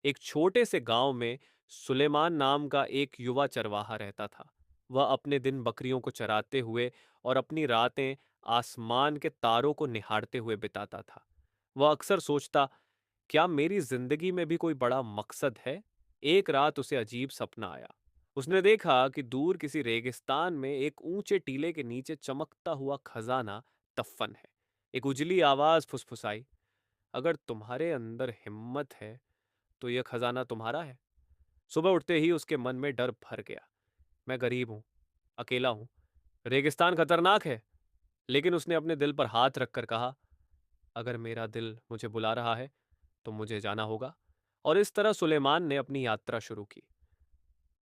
एक छोटे से गांव में सुलेमान नाम का एक युवा चरवाहा रहता था। वह अपने दिन बकरियों को चराते हुए और अपनी रातें आसमान के तारों को निहारते हुए बिताता था। वह अक्सर सोचता, क्या मेरी जिंदगी में भी कोई बड़ा मकसद है? एक रात उसे अजीब सपना आया। उसने देखा कि दूर किसी रेगिस्तान में एक ऊंचे टीले के नीचे चमकता हुआ खजाना दफन है। एक उजली आवाज फुसफुसाई, अगर तुम्हारे अंदर हिम्मत है तो यह खजाना तुम्हारा है। सुबह उठते ही उसके मन में डर भर गया। मैं गरीब हूं, अकेला हूं, रेगिस्तान खतरनाक है। लेकिन उसने अपने दिल पर हाथ रखकर कहा, अगर मेरा दिल मुझे बुला रहा है तो मुझे जाना होगा। और इस तरह सुलेमान ने अपनी यात्रा शुरू की।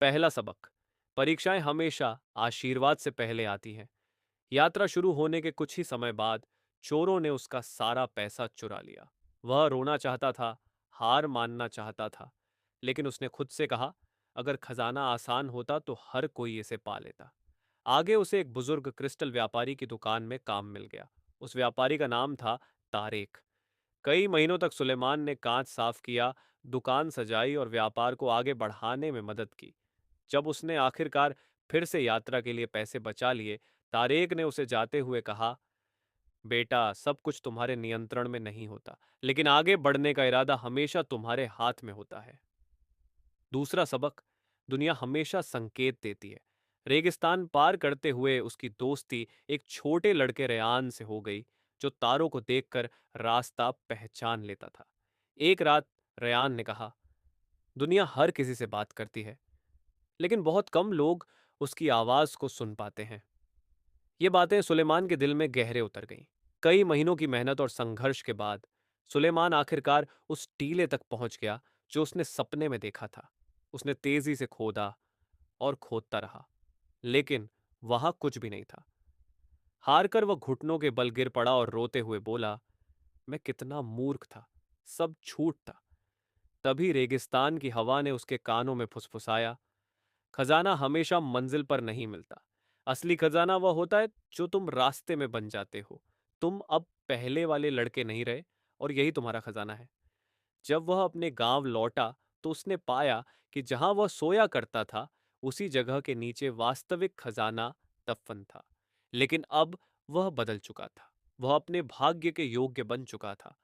पहला सबक, परीक्षाएं हमेशा आशीर्वाद से पहले आती हैं। यात्रा शुरू होने के कुछ ही समय बाद चोरों ने उसका सारा पैसा चुरा लिया। वह रोना चाहता था, हार मानना चाहता था, लेकिन उसने खुद से कहा, अगर खजाना आसान होता तो हर कोई इसे पा लेता। आगे उसे एक बुजुर्ग क्रिस्टल व्यापारी की दुकान में काम मिल गया। उस व्यापारी का नाम था तारेक। कई महीनों तक सुलेमान ने कांच साफ किया, दुकान सजाई और व्यापार को आगे बढ़ाने में मदद की। जब उसने आखिरकार फिर से यात्रा के लिए पैसे बचा लिए, तारेक ने उसे जाते हुए कहा, बेटा, सब कुछ तुम्हारे नियंत्रण में नहीं होता, लेकिन आगे बढ़ने का इरादा हमेशा तुम्हारे हाथ में होता है। दूसरा सबक, दुनिया हमेशा संकेत देती है। रेगिस्तान पार करते हुए उसकी दोस्ती एक छोटे लड़के रेयान से हो गई, जो तारों को देखकर रास्ता पहचान लेता था। एक रात रेयान ने कहा, दुनिया हर किसी से बात करती है, लेकिन बहुत कम लोग उसकी आवाज को सुन पाते हैं। ये बातें सुलेमान के दिल में गहरे उतर गईं। कई महीनों की मेहनत और संघर्ष के बाद सुलेमान आखिरकार उस टीले तक पहुंच गया जो उसने सपने में देखा था। उसने तेजी से खोदा और खोदता रहा, लेकिन वहां कुछ भी नहीं था। हारकर वह घुटनों के बल गिर पड़ा और रोते हुए बोला, मैं कितना मूर्ख था, सब झूठ था। तभी रेगिस्तान की हवा ने उसके कानों में फुसफुसाया, खजाना हमेशा मंजिल पर नहीं मिलता। असली खजाना वह होता है जो तुम रास्ते में बन जाते हो। तुम अब पहले वाले लड़के नहीं रहे, और यही तुम्हारा खजाना है। जब वह अपने गांव लौटा तो उसने पाया कि जहां वह सोया करता था, उसी जगह के नीचे वास्तविक खजाना दफन था। लेकिन अब वह बदल चुका था। वह अपने भाग्य के योग्य बन चुका था।